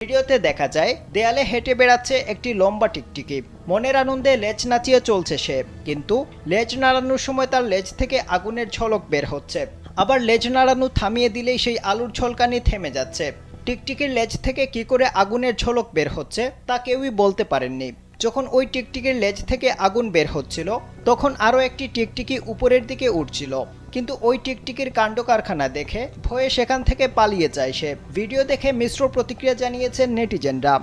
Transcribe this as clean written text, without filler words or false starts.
ভিডিওতে দেখা যায় দেয়ালে হেঁটে বেড়াচ্ছে একটি লম্বা টিকটিকি। মনের আনন্দে লেজ নাচিয়ে চলছে সে, কিন্তু লেজ নাড়ানোর সময় তার লেজ থেকে আগুনের ঝলক বের হচ্ছে। আবার লেজ নাড়ানো থামিয়ে দিলেই সেই আলুর ঝলকানি থেমে যাচ্ছে। টিকটিকির লেজ থেকে কি করে আগুনের ঝলক বের হচ্ছে তা কেউই বলতে পারেননি। যখন ওই টিকটিকির লেজ থেকে আগুন বের হচ্ছিল, তখন আরও একটি টিকটিকি উপরের দিকে উঠছিল, কিন্তু ওই টিকটিকির কাণ্ড কারখানা দেখে ভয়ে সেখান থেকে পালিয়ে যায় সে। ভিডিও দেখে মিশ্র প্রতিক্রিয়া জানিয়েছেন নেটিজেনরা।